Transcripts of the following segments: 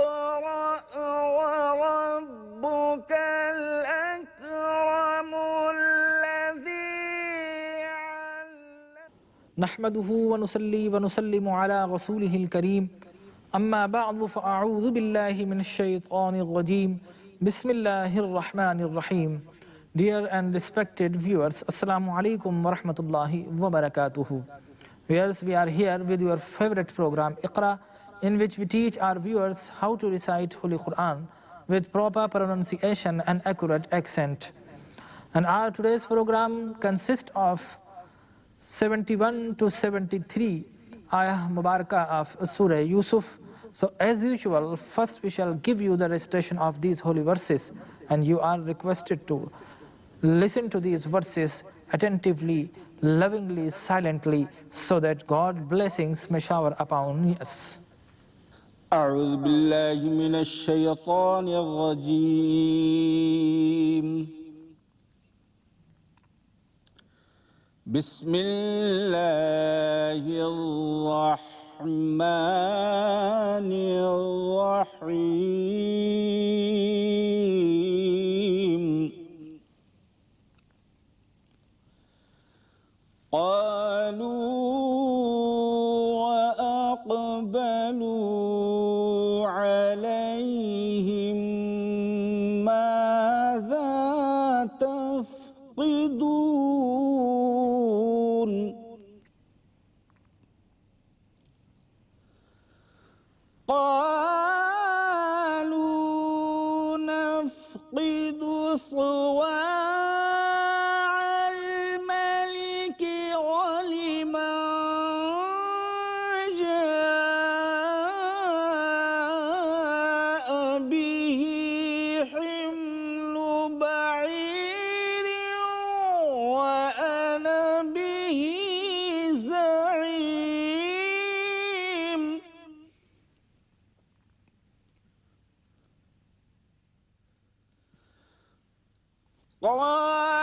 اقرأ وربك الأكرم الذي علم. نحمده ونصلي ونسلم على رسوله الكريم اما بعد فاعوذ بالله من الشيطان الرجيم بسم الله الرحمن الرحيم. Dear and respected viewers, Assalamu alaikum wa rahmatullahi wa barakatuhu. Viewers, we are here with your favorite program Iqra, in which we teach our viewers how to recite Holy Quran with proper pronunciation and accurate accent. And our today's program consists of 71 to 73 ayah mubarakah of Surah Yusuf. So as usual, first we shall give you the recitation of these holy verses, and you are requested to listen to these verses attentively, lovingly, silently, so that God's blessings may shower upon us. أعوذ بالله من الشيطان الرجيم. بسم الله الرحمن الرحيم. قالوا وأقبلوا عليهم ماذا تفقدون. قالوا نفقد صواع الملك ولمن جاء به حمل بعير وأنا به زعيم.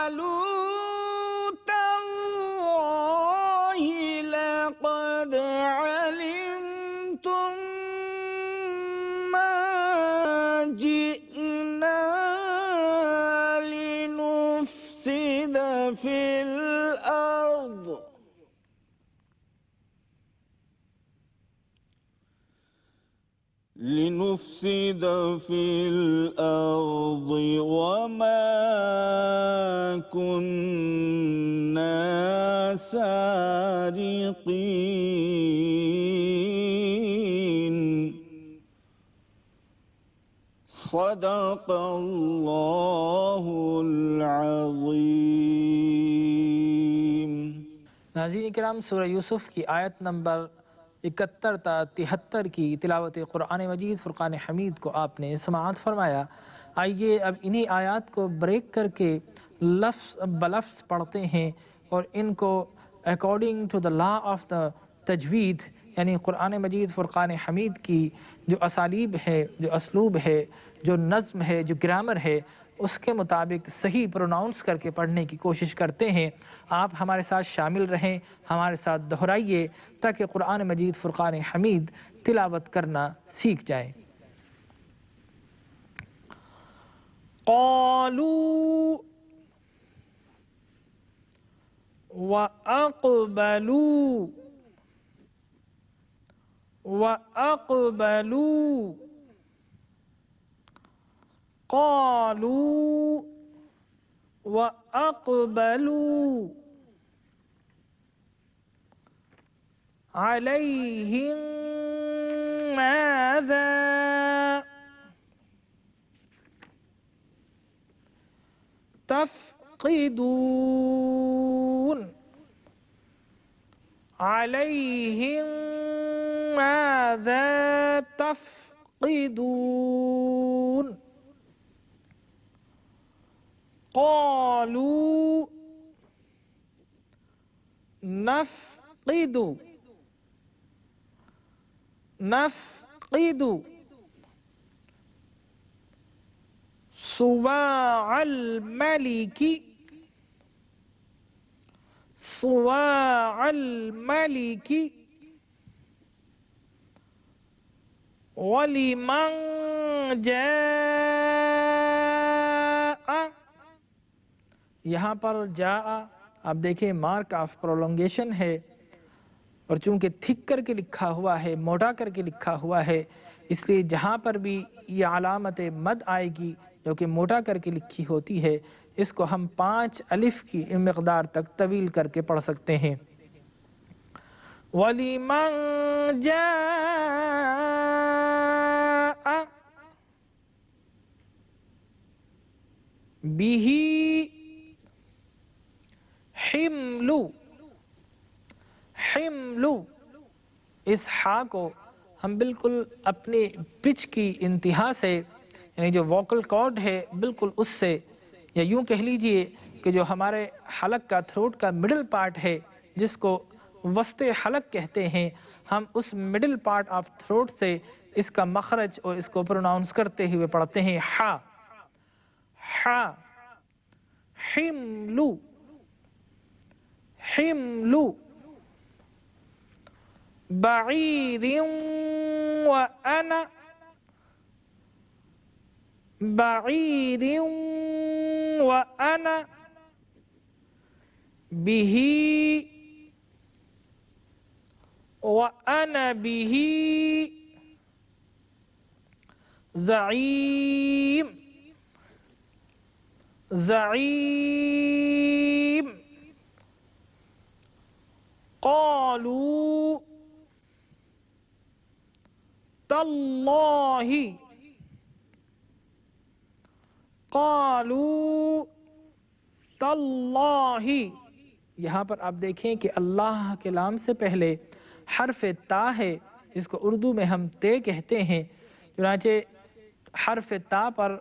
قالوا تالله لقد علمتم ما جئنا لنفسد في الأرض وما كنا سارقين. صدق الله العظيم. ناظرین کرام، سورہ یوسف کی آیت نمبر 71 تا 73 کی تلاوت قرآن مجید فرقان حمید کو آپ نے سماعت فرمایا. آئیے اب انہی آیات کو بریک کر کے لفظ بلفظ پڑھتے ہیں اور ان کو according to the law of the تجوید، یعنی قرآن مجید فرقان حمید کی جو اسالیب ہے، جو اسلوب ہے، جو نظم ہے، جو گرامر ہے، اس کے مطابق صحیح پروناؤنس کر کے پڑھنے کی کوشش کرتے ہیں. آپ ہمارے ساتھ شامل رہیں، ہمارے ساتھ دہرائیے تاکہ قرآن مجید فرقان حمید تلاوت کرنا سیکھ جائیں. قالوا وأقبلوا قالوا وأقبلوا عليهم ماذا تفقدون. عليهم ماذا تفقدون. قالوا نفقد صواع الملك ولمن جاء، یہاں پر جاء آپ دیکھیں مارک آف پرولونگیشن ہے، اور چونکہ تھک کر کے لکھا ہوا ہے، موٹا کر کے لکھا ہوا ہے، اس لیے جہاں پر بھی یہ علامت مد آئے گی جو کہ موٹا کر کے لکھی ہوتی ہے، اس کو ہم 5 الف کی مقدار تک طویل کر کے پڑھ سکتے ہیں۔ وَلِمَنْ جَاءَ بِهِ حِمْلُ، حِمْلُ اس ہا کو ہم بالکل اپنے پچ کی انتہا سے، یعنی جو ووکل کارڈ ہے بالکل اس سے، یا یوں کہہ لیجئے کہ جو ہمارے حلق کا تھروٹ کا مڈل پارٹ ہے جس کو وسط حلق کہتے ہیں، ہم اس مڈل پارٹ آف تھروٹ سے اس کا مخرج اور اس کو پروناؤنس کرتے ہوئے پڑھتے ہیں ہا، ہا، حملو، حملو، بعیر وَأَنَا، بعیر وَأَنَا بِهِ، وَأَنَا بِهِ زعیم، زعیم، قالوا تاللہ، قالوا تاللہ، یہاں پر آپ دیکھیں کہ اللہ کے نام سے پہلے حرف تا ہے، جس کو اردو میں ہم تے کہتے ہیں، چنانچہ حرف تا پر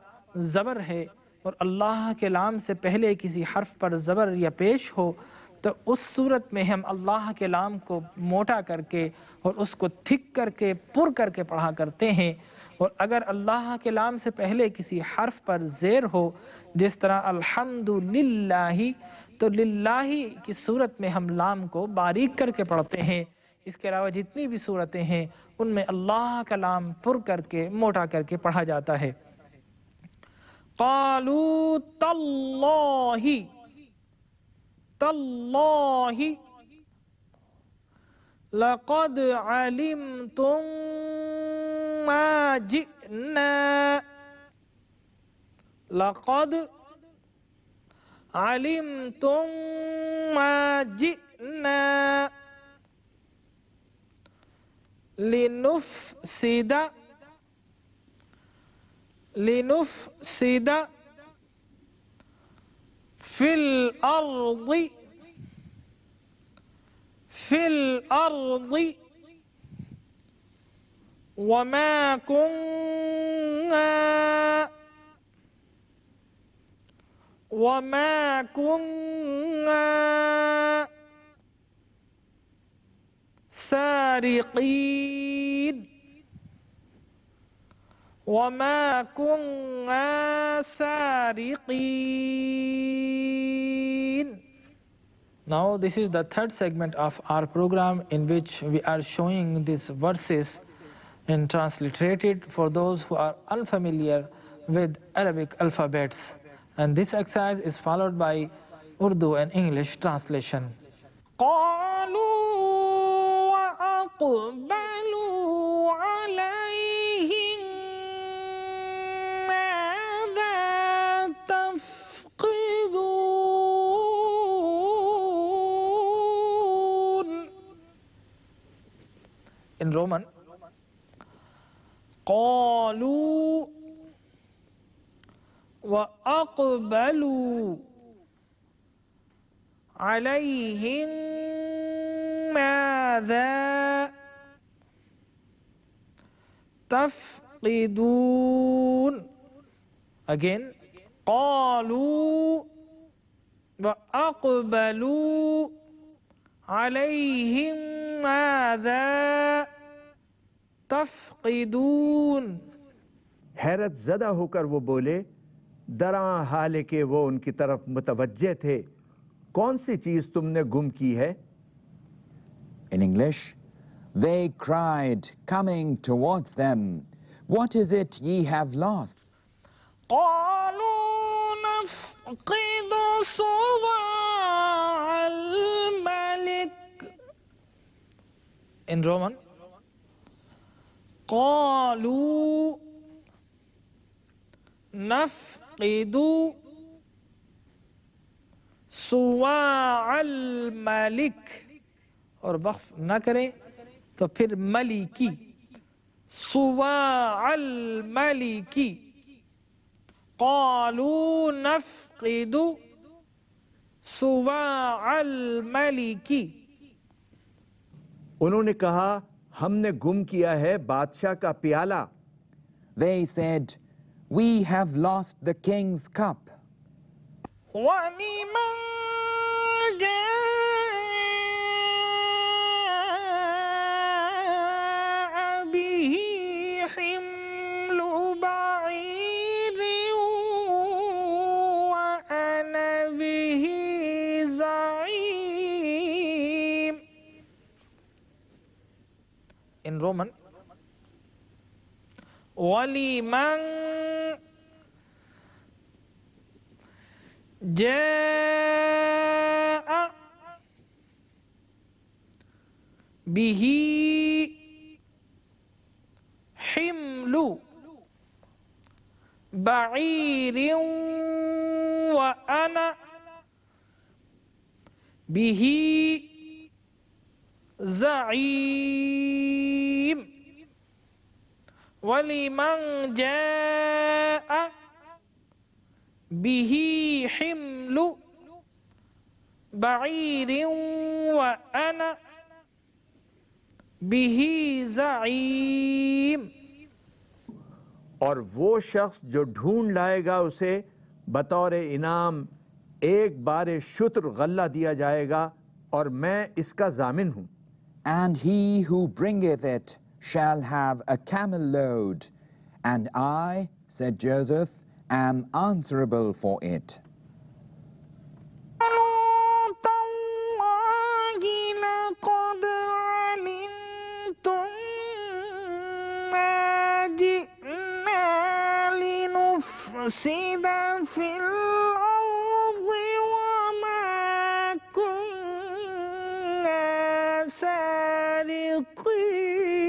زبر ہے، اور اللہ کے نام سے پہلے کسی حرف پر زبر یا پیش ہو تو اس صورت میں ہم اللہ کے نام کو موٹا کر کے اور اس کو تھک کر کے پر کر کے پڑھا کرتے ہیں، اور اگر اللہ کے نام سے پہلے کسی حرف پر زیر ہو جس طرح الحمدللہ، تو للہ کی صورت میں ہم لام کو باریک کر کے پڑھتے ہیں۔ اس کے علاوہ جتنی بھی صورتیں ہیں ان میں اللہ کا لام پر کر کے موٹا کر کے پڑھا جاتا ہے۔ قالوا تاللہ، تاللہ، لقد علمتم ما جئنا، لقد علمتم ما جئنا لنفسد، لنفسد فی الارض، فی الارض وما كنا، وما كنا سارقين، وما كنا سارقين. Now this is the third segment of our program in which we are showing these verses and transliterated for those who are unfamiliar with Arabic alphabets. And this exercise is followed by Urdu and English translation. قالوا وأقبلوا عليهم ماذا تفقدون. In Roman, قالوا وأقبلوا عليهم ماذا تفقدون. Again, قالوا وأقبلوا عليهم ماذا تفقدون. حیرت زدہ ہو کر وہ بولے، دراں حال کہ وہ ان کی طرف متوجہ تھے، کون سی چیز تم نے گم کی ہے؟ In English, they cried, coming towards them, What is it ye have lost? قالوا نفقد صواع الملك. In Roman, قالوا نفقد صواع الملك, اور وقف نہ کریں تو پھر ملکی, صواع الملکی. قالوا نفقد صواع الملکی. انہوں نے کہا ہم نے گم کیا ہے بادشاہ کا پیالہ. They said, we have lost the king's cup. وَلِمَنْ جَاءَ بِهِ حِمْلُ بَعِيرٍ وَأَنَا بِهِ زَعِيمٌ. In Roman, وَلِمَنْ جاء به حمل بعير وأنا به زعيم. ولمن جاء به حمل بعير وأنا به زعيم. اور وہ شخص جو ڈھونڈ لائے گا اسے بطور انعام ایک بار شتر غلہ دیا جائے گا اور میں اس کا ضامن ہوں. And he who bringeth it shall have a camel load, and I, said Joseph, am answerable for it. لقد علمتم ما جئنا لنفسد في الأرض وما كنا سارقين.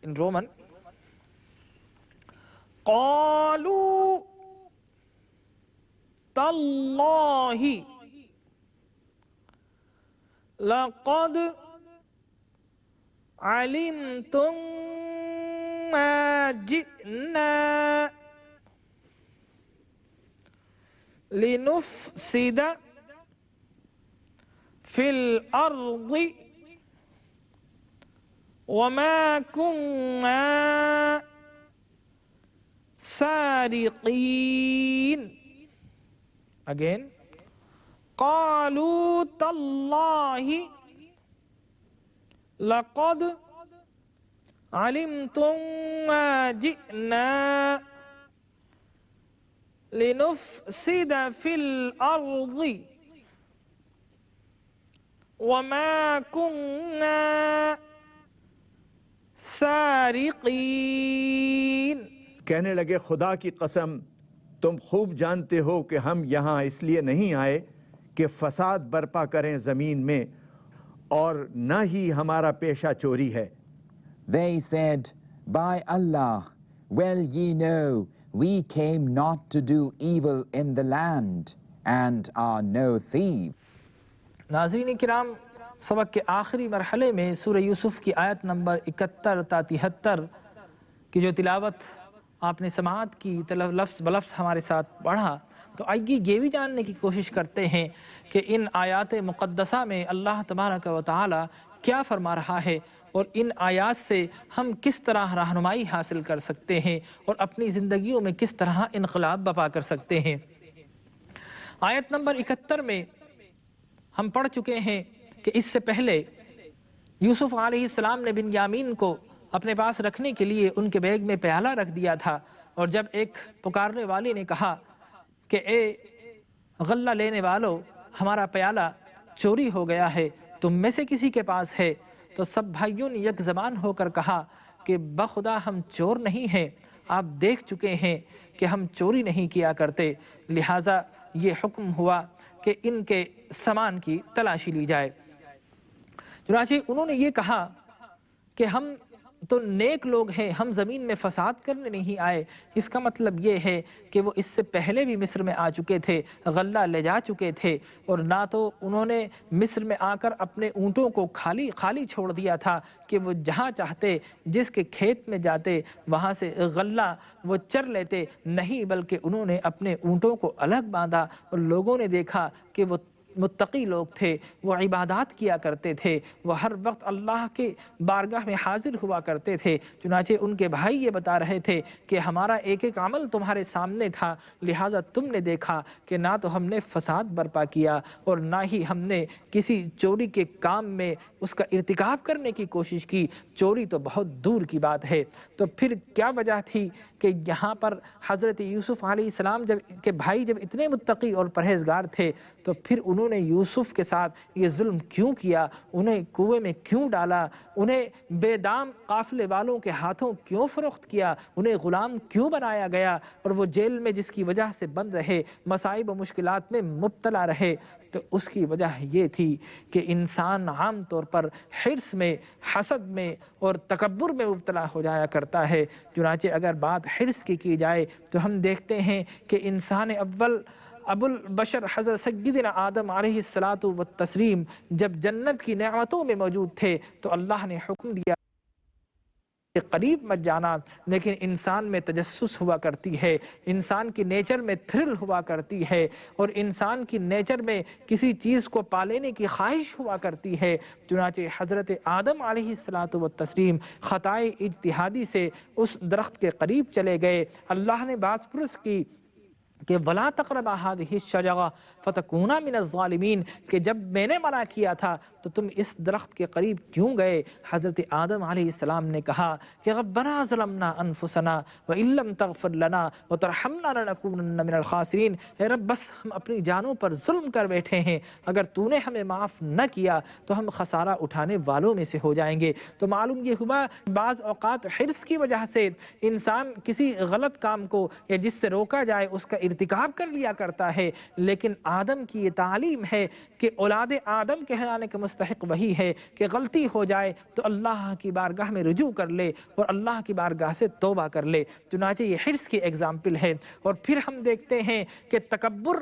In Roman, قالوا تالله لقد علمتم ما جئنا لنفسد في الأرض وما كنا سارقين. Again, قالوا تالله لقد علمتم ما جئنا لنفسد في الأرض وما كنا سارقين. کہنے لگے خدا کی قسم تم خوب جانتے ہو کہ ہم یہاں اس لیے نہیں آئے کہ فساد برپا کریں زمین میں اور نہ ہی ہمارا پیشہ چوری ہے. They said, by Allah, well ye know, we came not to do evil in the land, and are no thieves. ناظرین کرام، سبق کے آخری مرحلے میں سورہ یوسف کی آیت نمبر 71 تا 73 کی جو تلاوت آپ نے سماعت کی، لفظ بلفظ ہمارے ساتھ پڑھا، تو آئیے یہ بھی جاننے کی کوشش کرتے ہیں کہ ان آیات مقدسہ میں اللہ تبارک و تعالی کیا فرما رہا ہے اور ان آیات سے ہم کس طرح رہنمائی حاصل کر سکتے ہیں اور اپنی زندگیوں میں کس طرح انقلاب برپا کر سکتے ہیں. آیت نمبر 71 میں ہم پڑھ چکے ہیں کہ اس سے پہلے یوسف علیہ السلام نے بنیامین کو اپنے پاس رکھنے کے لیے ان کے بیگ میں پیالہ رکھ دیا تھا، اور جب ایک پکارنے والے نے کہا کہ اے غلہ لینے والو، ہمارا پیالہ چوری ہو گیا ہے، تم میں سے کسی کے پاس ہے، تو سب بھائیوں نے یک زبان ہو کر کہا کہ بخدا ہم چور نہیں ہیں، آپ دیکھ چکے ہیں کہ ہم چوری نہیں کیا کرتے، لہٰذا یہ حکم ہوا کہ ان کے سامان کی تلاشی لی جائے۔ چنانچہ انہوں نے یہ کہا کہ ہم تو نیک لوگ ہیں، ہم زمین میں فساد کرنے نہیں آئے۔ اس کا مطلب یہ ہے کہ وہ اس سے پہلے بھی مصر میں آ چکے تھے، غلہ لے جا چکے تھے، اور نہ تو انہوں نے مصر میں آ کر اپنے اونٹوں کو خالی چھوڑ دیا تھا کہ وہ جہاں چاہتے جس کے کھیت میں جاتے وہاں سے غلہ وہ چر لیتے، نہیں بلکہ انہوں نے اپنے اونٹوں کو الگ باندھا، اور لوگوں نے دیکھا کہ وہ متقی لوگ تھے، وہ عبادات کیا کرتے تھے، وہ ہر وقت اللہ کے بارگاہ میں حاضر ہوا کرتے تھے۔ چنانچہ ان کے بھائی یہ بتا رہے تھے کہ ہمارا ایک ایک عمل تمہارے سامنے تھا، لہٰذا تم نے دیکھا کہ نہ تو ہم نے فساد برپا کیا اور نہ ہی ہم نے کسی چوری کے کام میں اس کا ارتکاب کرنے کی کوشش کی، چوری تو بہت دور کی بات ہے۔ تو پھر کیا وجہ تھی کہ یہاں پر حضرت یوسف علیہ السلام کے بھائی جب اتنے متقی اور پرہیزگار تھے تو پھر انہوں نے یوسف کے ساتھ یہ ظلم کیوں کیا، انہیں کنویں میں کیوں ڈالا، انہیں بے دام قافلے والوں کے ہاتھوں کیوں فروخت کیا، انہیں غلام کیوں بنایا گیا، اور وہ جیل میں جس کی وجہ سے بند رہے، مصائب و مشکلات میں مبتلا رہے؟ تو اس کی وجہ یہ تھی کہ انسان عام طور پر حرص میں، حسد میں اور تکبر میں مبتلا ہو جایا کرتا ہے۔ چنانچہ اگر بات حرص کی جائے تو ہم دیکھتے ہیں کہ انسان اول ابو البشر حضرت سیدنا آدم علیہ الصلاۃ والتسلیم جب جنت کی نعمتوں میں موجود تھے تو اللہ نے حکم دیا قریب مت جانا، لیکن انسان میں تجسس ہوا کرتی ہے، انسان کی نیچر میں تھرل ہوا کرتی ہے، اور انسان کی نیچر میں کسی چیز کو پا لینے کی خواہش ہوا کرتی ہے۔ چنانچہ حضرت آدم علیہ الصلاۃ والتسلیم خطائے اجتہادی سے اس درخت کے قریب چلے گئے۔ اللہ نے باز پرس کی کہ وَلَا تَقْرَبَا هَٰذِهِ الشَّجَرَةَ فَتَكُونَا مِنَ الظَّالِمِينَ کہ جب میں نے منع کیا تھا تو تم اس درخت کے قریب کیوں گئے؟ حضرت آدم علیہ السلام نے کہا کہ رَبَّنَا ظَلَمْنَا أَنفُسَنَا وَإِن لَّمْ تَغْفِرْ لَنَا وَتَرْحَمْنَا لَنَكُونَنَّ مِنَ الْخَاسِرِينَ۔ اے رب بس ہم اپنی جانوں پر ظلم کر بیٹھے ہیں، اگر تو نے ہمیں معاف نہ کیا تو ہم خسارہ اٹھانے والوں میں سے ہو جائیں گے۔ تو معلوم یہ ہوا بعض اوقات حرص کی وجہ سے انسان کسی غلط کام کو یا جس سے روکا جائے اس کا ارتکاب کر لیا کرتا ہے، لیکن آدم کی یہ تعلیم ہے کہ اولاد آدم کہلانے کا مستحق وہی ہے کہ غلطی ہو جائے تو اللہ کی بارگاہ میں رجوع کر لے اور اللہ کی بارگاہ سے توبہ کر لے۔ چنانچہ یہ حرص کی ایگزامپل ہے۔ اور پھر ہم دیکھتے ہیں کہ تکبر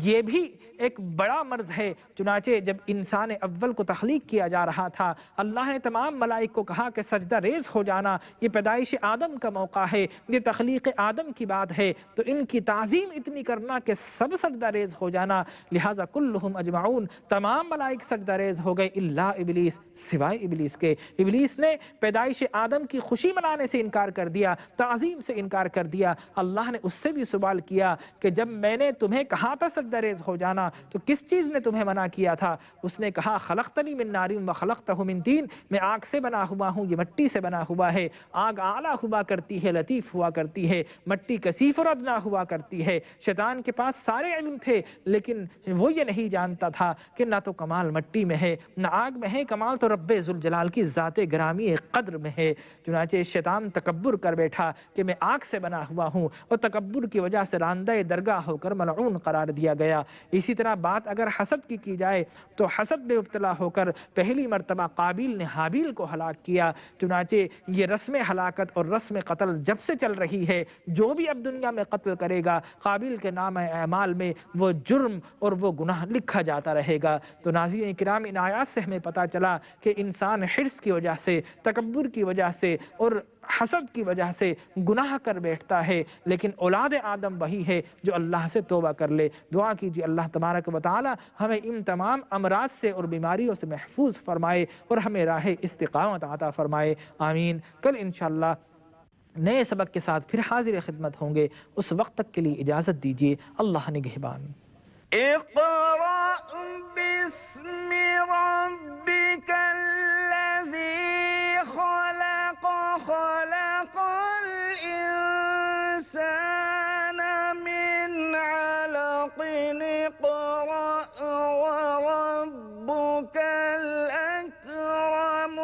یہ بھی ایک بڑا مرض ہے۔ چنانچہ جب انسان اول کو تخلیق کیا جا رہا تھا، اللہ نے تمام ملائک کو کہا کہ سجدہ ریز ہو جانا، یہ پیدائش آدم کا موقع ہے، یہ تخلیق آدم کی بات ہے، تو ان کی تعظیم اتنی کرنا کہ سب سجدہ ریز ہو جانا۔ لہٰذا کلہم اجمعون تمام ملائک سجدہ ریز ہو گئے الا ابلیس، سوائے ابلیس کے۔ ابلیس نے پیدائش آدم کی خوشی منانے سے انکار کر دیا، تعظیم سے انکار کر دیا۔ اللہ نے اس سے بھی سوال کیا کہ جب میں نے تمہیں کہا تھا سجدہ ریز ہو جانا تو کس چیز نے تمہیں منع کیا تھا؟ اس نے کہا خلقتنی من نار وخلقتہ من طین، میں آگ سے بنا ہوا ہوں، یہ مٹی سے بنا ہوا ہے۔ آگ اعلیٰ ہوا کرتی ہے، لطیف ہوا کرتی ہے، مٹی کثیف اور ادنا ہوا کرتی ہے۔ شیطان کے پاس سارے علم تھے لیکن وہ یہ نہیں جانتا تھا کہ نہ تو کمال مٹی میں ہے نہ آگ میں ہے، کمال تو رب ذوالجلال کی ذات گرامی قدر میں ہے۔ چنانچہ شیطان تکبر کر بیٹھا کہ میں آگ سے بنا ہوا ہوں، اور تکبر کی وجہ سے راندہ درگاہ ہو کر ملعون قرار دیا گیا۔ اسی طرح بات اگر حسد کی جائے تو حسد میں مبتلا ہو کر پہلی مرتبہ قابیل نے حابیل کو ہلاک کیا۔ چنانچہ یہ رسم ہلاکت اور رسم قتل جب سے چل رہی ہے، جو بھی اب دنیا میں قتل کرے گا قابیل کے نام اعمال میں وہ جرم اور وہ گناہ لکھا جاتا رہے گا۔ تو ناظرین کرام، ان آیات سے ہمیں پتہ چلا کہ انسان حرص کی وجہ سے، تکبر کی وجہ سے اور حسد کی وجہ سے گناہ کر بیٹھتا ہے، لیکن اولاد آدم وہی ہے جو اللہ سے توبہ کر لے۔ دعا کیجیے اللہ تبارک و تعالی ہمیں ان تمام امراض سے اور بیماریوں سے محفوظ فرمائے اور ہمیں راہ استقامت عطا فرمائے، آمین۔ کل انشاءاللہ نئے سبق کے ساتھ پھر حاضر خدمت ہوں گے، اس وقت تک کے لیے اجازت دیجیے، اللہ نگہبان۔ اقرأ باسم ربك الذي خلق خلق الإنسان من علق اقرأ وربك الأكرم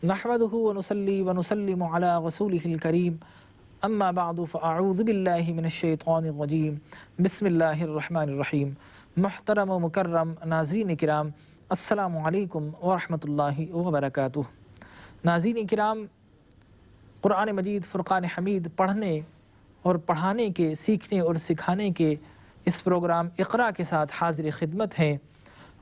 نحمده ونصلي ونسلم على رسوله الكريم اما بعد فاعوذ باللہ من الشیطان الرجیم بسم اللہ الرحمن الرحیم۔ محترم و مکرم ناظرین کرام، السلام علیکم ورحمۃ اللہ وبرکاتہ۔ ناظرین کرام، قرآن مجید فرقان حمید پڑھنے اور پڑھانے کے، سیکھنے اور سکھانے کے اس پروگرام اقرا کے ساتھ حاضر خدمت ہیں،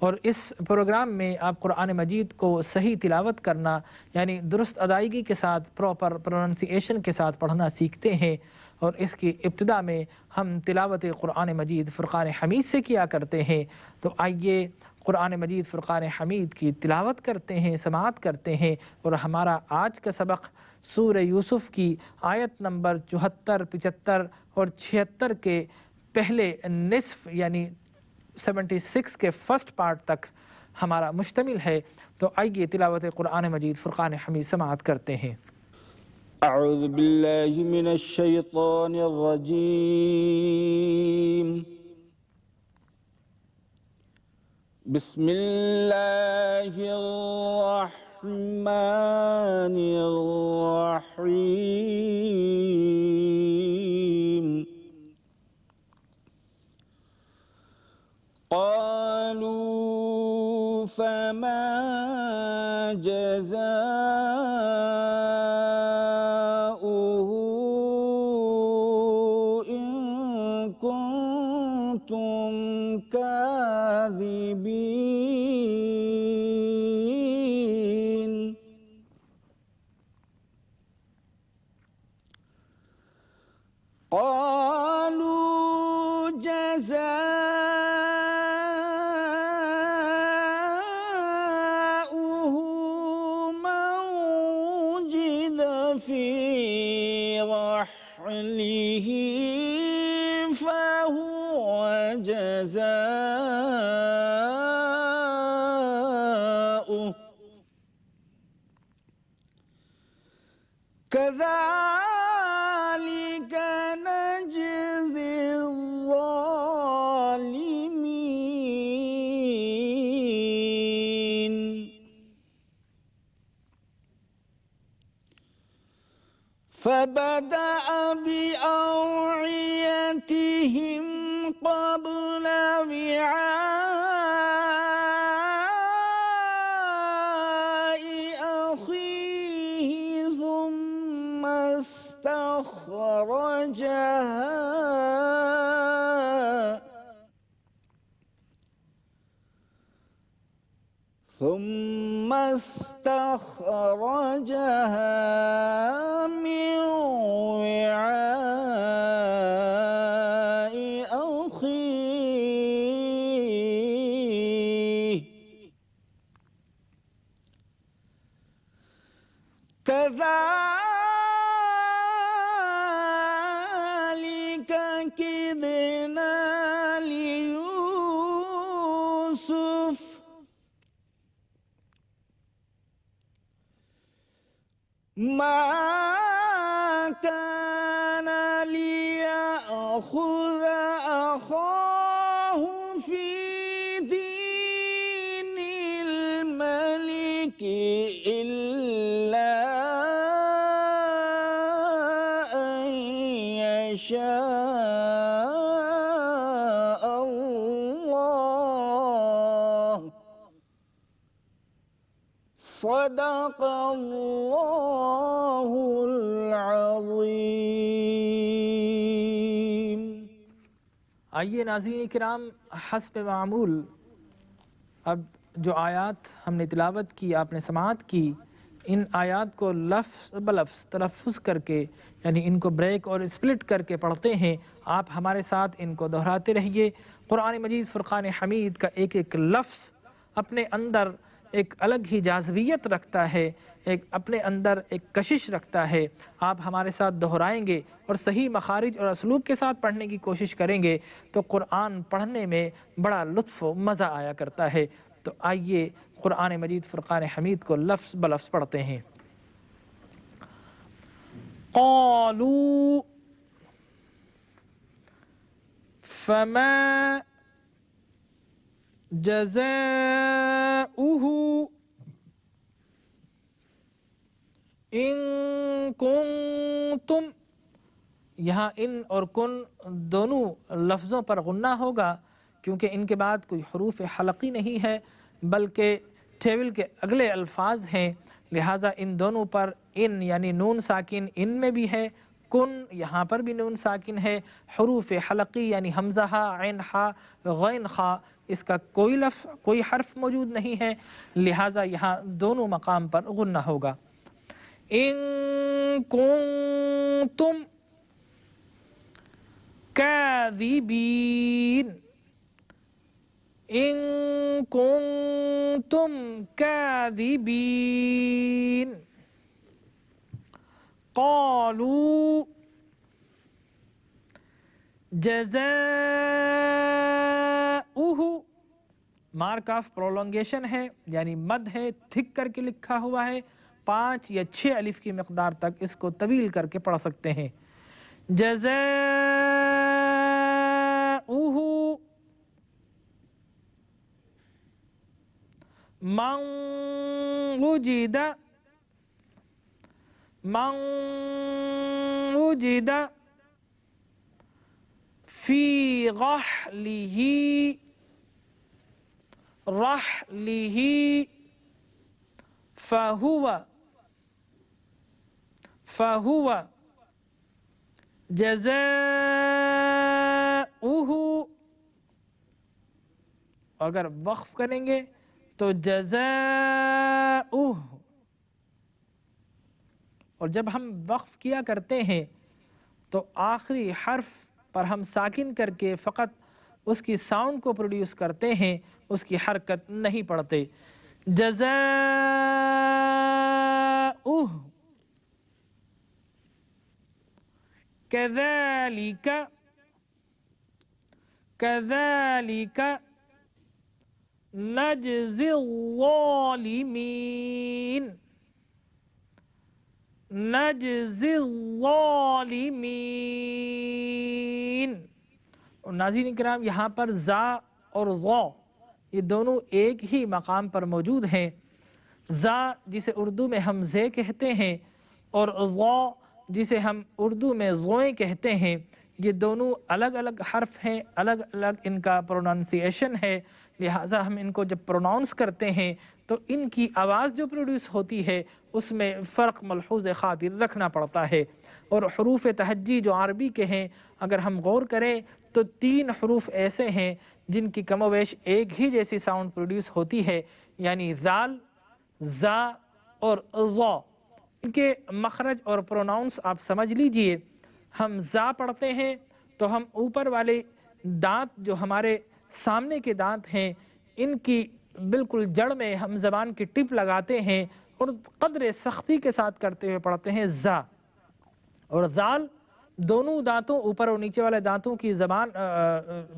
اور اس پروگرام میں آپ قرآن مجید کو صحیح تلاوت کرنا یعنی درست ادائیگی کے ساتھ، پراپر پروننسیشن کے ساتھ پڑھنا سیکھتے ہیں، اور اس کی ابتدا میں ہم تلاوت قرآن مجید فرقان حمید سے کیا کرتے ہیں۔ تو آئیے قرآن مجید فرقان حمید کی تلاوت کرتے ہیں، سماعت کرتے ہیں، اور ہمارا آج کا سبق سورہ یوسف کی آیت نمبر 74، 75 اور 76 کے پہلے نصف یعنی 76 کے فرسٹ پارٹ تک ہمارا مشتمل ہے۔ تو آئیے تلاوت قرآن مجید فرقان حمید سماعت کرتے ہیں۔ اعوذ باللہ من الشیطان الرجیم، بسم اللہ الرحمن الرحیم۔ قالوا فما جزاؤه إن كنتم كاذبين۔ قالوا جزاؤه من وجد في رحله فهو جزاؤه كذلك نجزي الظالمين۔ فبدأ بأوعيتهم قبل وعاء أخيه ثم استخرجها من وعاء أخيه كذلك كدنا ليوسف ما كان ليأخذ أخاه في دين الملك إلا أن يشاء الله۔ صدق اللہ العظیم۔ آئیے ناظرین کرام، حسب معمول اب جو آیات ہم نے تلاوت کی، آپ نے سماعت کی، ان آیات کو لفظ بلفظ تلفظ کر کے یعنی ان کو بریک اور اسپلٹ کر کے پڑھتے ہیں۔ آپ ہمارے ساتھ ان کو دہراتے رہیے۔ قرآن مجید فرقان حمید کا ایک ایک لفظ اپنے اندر ایک الگ ہی جاذبیت رکھتا ہے، ایک اپنے اندر ایک کشش رکھتا ہے۔ آپ ہمارے ساتھ دہرائیں گے اور صحیح مخارج اور اسلوب کے ساتھ پڑھنے کی کوشش کریں گے تو قرآن پڑھنے میں بڑا لطف و مزہ آیا کرتا ہے۔ تو آئیے قرآن مجید فرقان حمید کو لفظ بلفظ پڑھتے ہیں۔ قالوا فما جزاؤه ان کنتم، یہاں ان اور کن دونوں لفظوں پر غنہ ہوگا کیونکہ ان کے بعد کوئی حروف حلقی نہیں ہے بلکہ ٹیبل کے اگلے الفاظ ہیں، لہٰذا ان دونوں پر ان یعنی نون ساکن ان میں بھی ہے، کن یہاں پر بھی نون ساکن ہے، حروف حلقی یعنی حمزہ ہا، عین ہا، غین خا، اس کا کوئی حرف موجود نہیں ہے، لہٰذا یہاں دونوں مقام پر غنہ ہوگا۔ ان کنتم کاذبین، ان کنتم کاذبین، قالوا جزاؤہ، مارک آف پرولونگیشن ہے یعنی مد ہے، تھک کر کے لکھا ہوا ہے، 5 یا 6 الف کی مقدار تک اس کو طویل کر کے پڑھ سکتے ہیں۔ جزاؤہ من وجد فی رحلہ فہو جزاؤہ، اگر وقف کریں گے تو جزاؤہ، اور جب ہم وقف کیا کرتے ہیں تو آخری حرف پر ہم ساکن کر کے فقط اس کی ساؤنڈ کو پروڈیوس کرتے ہیں، اس کی حرکت نہیں پڑھتے۔ جزاؤہ کذالک نجزی الظالمین، اور ناظرین کرام یہاں پر زا اور ظا یہ دونوں ایک ہی مقام پر موجود ہیں۔ زا جسے اردو میں ہم زے کہتے ہیں اور ظا جسے ہم اردو میں زوئیں کہتے ہیں، یہ دونوں الگ الگ حرف ہیں، الگ الگ ان کا پروننسیشن ہے، لہٰذا ہم ان کو جب پروناؤنس کرتے ہیں تو ان کی آواز جو پروڈیوس ہوتی ہے اس میں فرق ملحوظ خاطر رکھنا پڑتا ہے۔ اور حروف تہجی جو عربی کے ہیں اگر ہم غور کریں تو 3 حروف ایسے ہیں جن کی کم و بیش ایک ہی جیسی ساؤنڈ پروڈیوس ہوتی ہے، یعنی ذال، زا اور ظا۔ ان کے مخرج اور پروناؤنس آپ سمجھ لیجئے، ہم زا پڑھتے ہیں تو ہم اوپر والے دانت جو ہمارے سامنے کے دانت ہیں ان کی بالکل جڑ میں ہم زبان کی ٹپ لگاتے ہیں اور قدر سختی کے ساتھ کرتے ہوئے پڑھتے ہیں زا، اور ذال دونوں دانتوں اوپر اور نیچے والے دانتوں کی زبان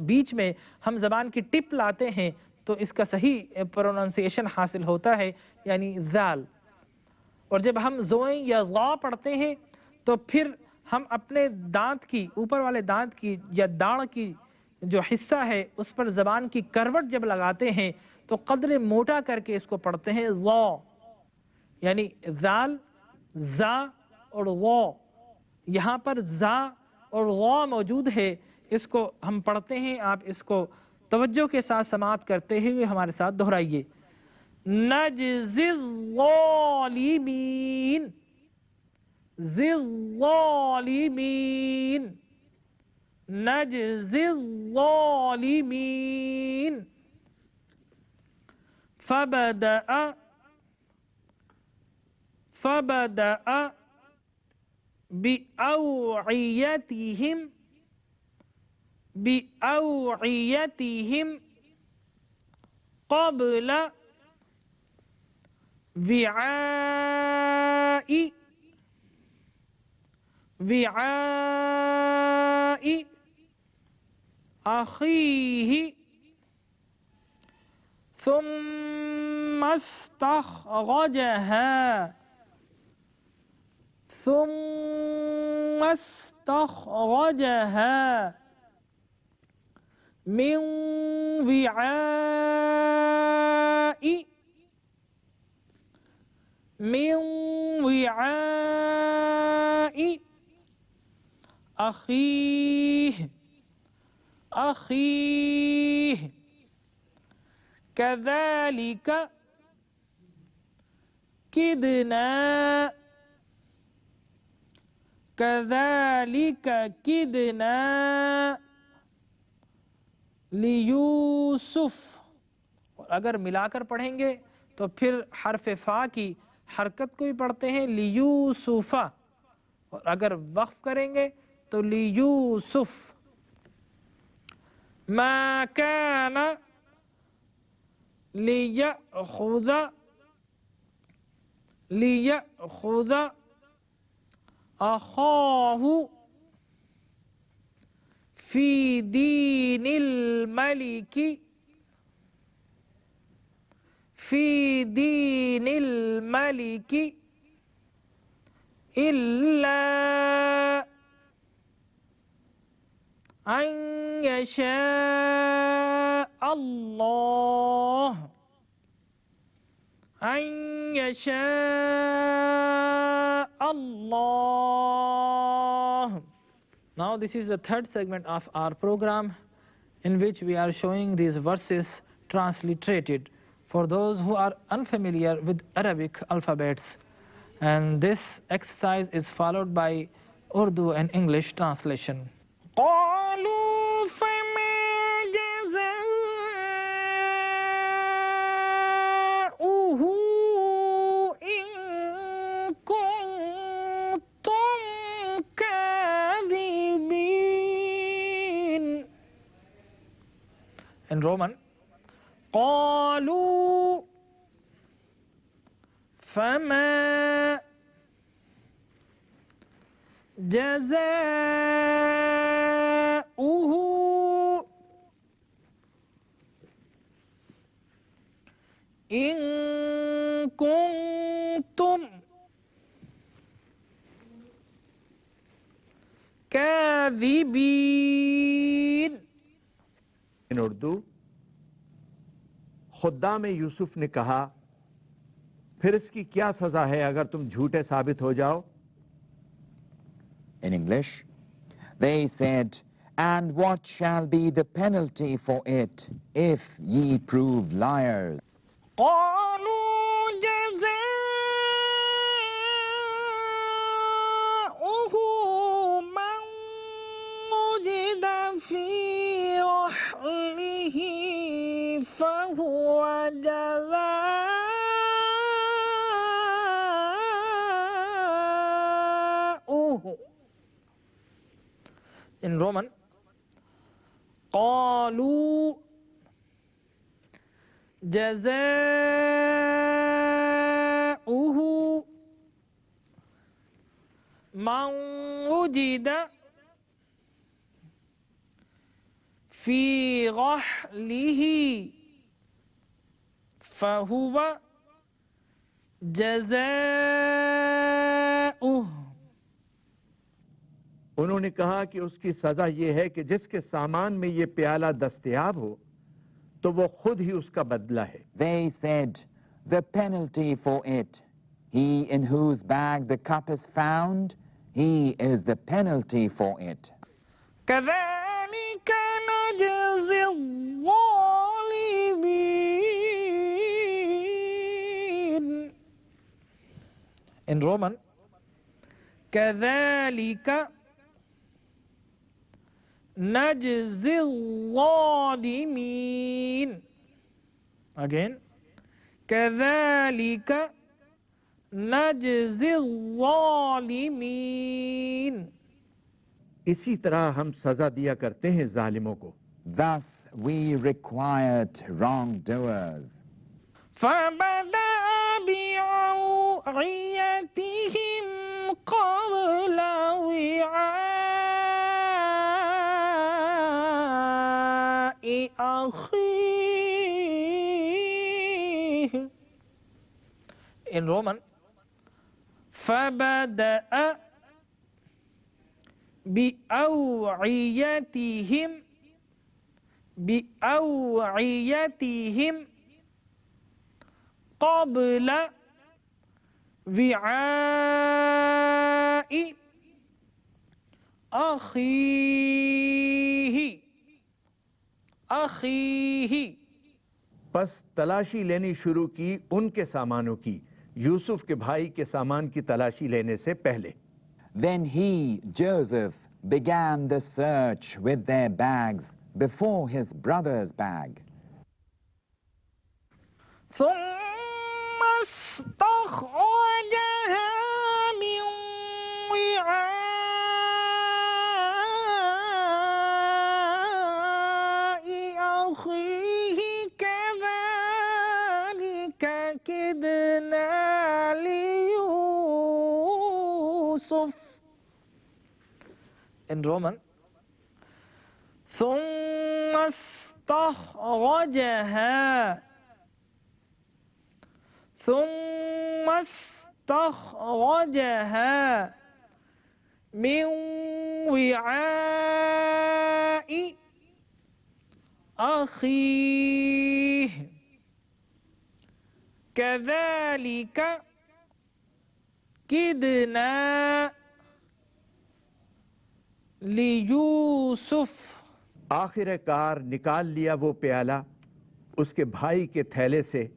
بیچ میں ہم زبان کی ٹپ لاتے ہیں تو اس کا صحیح پروننسیشن حاصل ہوتا ہے یعنی ذال۔ اور جب ہم زوئیں یا ظا پڑھتے ہیں تو پھر ہم اپنے دانت کی اوپر والے دانت کی یا داڑھ کی جو حصہ ہے اس پر زبان کی کروٹ جب لگاتے ہیں تو قدر موٹا کر کے اس کو پڑھتے ہیں ظا، یعنی ذال، زا اور ظا۔ یہاں پر زا اور ظا موجود ہے، اس کو ہم پڑھتے ہیں، آپ اس کو توجہ کے ساتھ سماعت کرتے ہوئے ہمارے ساتھ دہرائیے۔ نجزی الظالمین، زی الظالمین، نجزی الظالمین، فبدأ بأوعيتهم قبل وعاء أخيه ثم استخرجها من وعاء من وعاء أخيه كذلك كدنا لیوسف. اگر ملا کر پڑھیں گے تو پھر حرف فا کی حرکت کو بھی پڑھتے ہیں لیوسف، اور اگر وقف کریں گے تو لیوسف. ما كان ليأخذ أخاه في دين الملك إلا أن يشاء Allah. Now this is the third segment of our program, in which we are showing these verses transliterated for those who are unfamiliar with Arabic alphabets, and this exercise is followed by Urdu and English translation. قالوا فما جزاؤه إن كنتم كاذبين. In Roman, قالوا فما جزاؤه إن كنتم كاذبين. In Urdu, خدام یوسف نے کہا پھر اس کی کیا سزا ہے اگر تم جھوٹے ثابت ہو جاؤ؟ In English, they said, and what shall be the penalty for it if ye prove liars? قالوا جزاؤه من وجد في رحله فهو جزاؤه. In Roman, قالوا جزاؤه من وجد في رحله فهو جزاؤه. انہوں نے کہا کہ اس کی سزا یہ ہے کہ جس کے سامان میں یہ پیالہ دستیاب ہو تو وہ خود ہی اس کا بدلہ ہے. They said, the penalty for it, he in whose bag the cup is found, he is the penalty for it. كذلك نجزي الظالمين. In Roman, كذلك نجزي الظالمين. Again, كذلك نجزي الظالمين. اسی طرح ہم سزا دیا کرتے ہیں ظالموں کو. Thus we required wrongdoers. فبدأ بأوعيتهم قبل وعاء أخيه. In Roman, فبدأ بأوعيتهم قبل وعاء أخيه پس تلاشی لینی شروع کی ان کے سامانوں کی، یوسف کے بھائی کے سامان کی تلاشی لینے سے پہلے۔ Then he, Joseph, began the search with their bags before his brother's bag. ثم استخرجها من وعاء أخيه كذلك كدنا ليوسف. In Roman, ثم استخرجها من وعاء أخيه كذلك كدنا لیوسف. آخر کار نکال لیا وہ پیالہ اس کے بھائی کے تھیلے سے،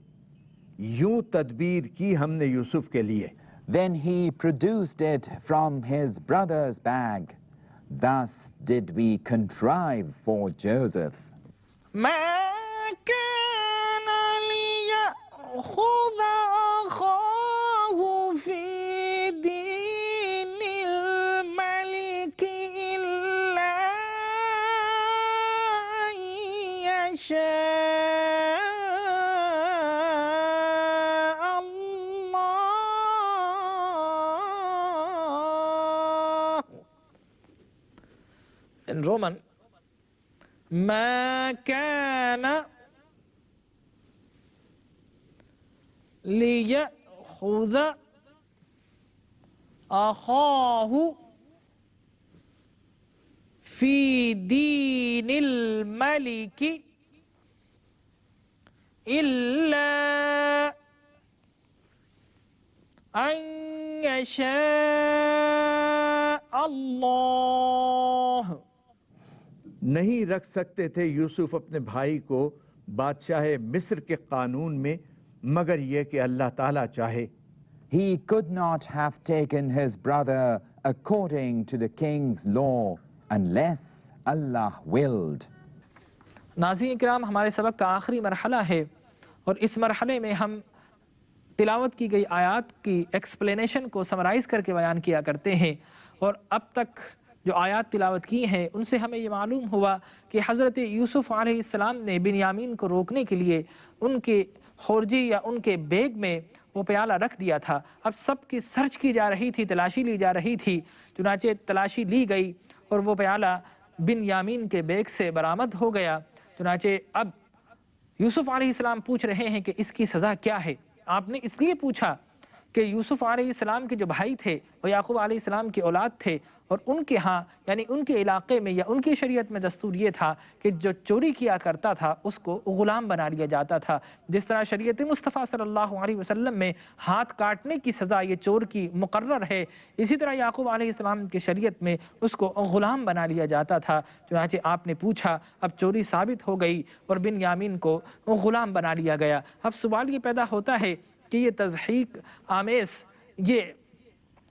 یوں تدبیر کی ہم نے یوسف کے لیے۔ Then he produced it from his brother's bag. Thus did we contrive for Joseph. ما كان ليأخذ أخاه في دين الملك إلا أن يشاء الله. In Roman, ما كان ليأخذ أخاه في دين الملك إلا أن يشاء الله. نہیں رکھ سکتے تھے یوسف اپنے بھائی کو بادشاہ مصر کے قانون میں مگر یہ کہ اللہ تعالیٰ چاہے۔ He could not have taken his brother according to the king's law unless Allah willed. ناظرین کرام، ہمارے سبق کا آخری مرحلہ ہے اور اس مرحلے میں ہم تلاوت کی گئی آیات کی ایکسپلینیشن کو سمرائز کر کے بیان کیا کرتے ہیں، اور اب تک جو آیات تلاوت کی ہیں ان سے ہمیں یہ معلوم ہوا کہ حضرت یوسف علیہ السلام نے بنیامین کو روکنے کے لیے ان کے خورجی یا ان کے بیگ میں وہ پیالہ رکھ دیا تھا۔ اب سب کی سرچ کی جا رہی تھی، تلاشی لی جا رہی تھی، چنانچہ تلاشی لی گئی اور وہ پیالہ بنیامین کے بیگ سے برآمد ہو گیا۔ چنانچہ اب یوسف علیہ السلام پوچھ رہے ہیں کہ اس کی سزا کیا ہے۔ آپ نے اس لیے پوچھا کہ یوسف علیہ السلام کے جو بھائی تھے وہ یعقوب علیہ السلام کی اولاد تھے، اور ان کے ہاں یعنی ان کے علاقے میں یا ان کی شریعت میں دستور یہ تھا کہ جو چوری کیا کرتا تھا اس کو غلام بنا لیا جاتا تھا۔ جس طرح شریعت مصطفیٰ صلی اللہ علیہ وسلم میں ہاتھ کاٹنے کی سزا یہ چور کی مقرر ہے، اسی طرح یعقوب علیہ السلام کی شریعت میں اس کو غلام بنا لیا جاتا تھا۔ چنانچہ آپ نے پوچھا، اب چوری ثابت ہو گئی اور بنیامین کو غلام بنا لیا گیا۔ اب سوال یہ پیدا ہوتا ہے کہ یہ تضحیک آمیز یہ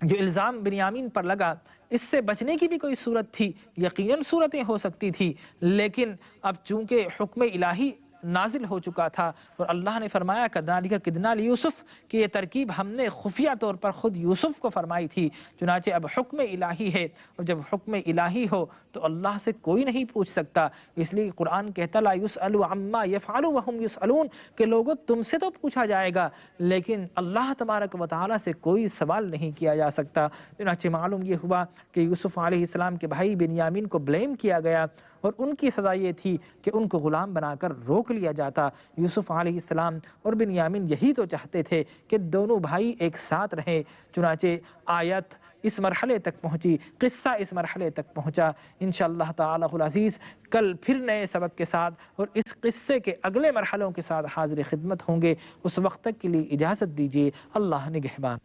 جو الزام بنیامین پر لگا، اس سے بچنے کی بھی کوئی صورت تھی؟ یقیناً صورتیں ہو سکتی تھی، لیکن اب چونکہ حکم الہی نازل ہو چکا تھا اور اللہ نے فرمایا کذالک کدنا لیوسف کہ یہ ترکیب ہم نے خفیہ طور پر خود یوسف کو فرمائی تھی۔ چنانچہ اب حکم الہی ہے، اور جب حکم الہی ہو تو اللہ سے کوئی نہیں پوچھ سکتا۔ اس لیے قرآن کہتا لا یسأل عما یفعل وہم یسألون کہ لوگوں تم سے تو پوچھا جائے گا لیکن اللہ تبارک و تعالیٰ سے کوئی سوال نہیں کیا جا سکتا۔ چنانچہ معلوم یہ ہوا کہ یوسف علیہ السلام کے بھائی بنیامین کو بلیم کیا گیا اور ان کی سزا یہ تھی کہ ان کو غلام بنا کر روک لیا جاتا۔ یوسف علیہ السلام اور بنیامین یہی تو چاہتے تھے کہ دونوں بھائی ایک ساتھ رہیں۔ چنانچہ آیت اس مرحلے تک پہنچی، قصہ اس مرحلے تک پہنچا۔ انشاءاللہ تعالی العزیز کل پھر نئے سبق کے ساتھ اور اس قصے کے اگلے مرحلوں کے ساتھ حاضر خدمت ہوں گے۔ اس وقت تک کے لیے اجازت دیجیے، اللہ نگہبان۔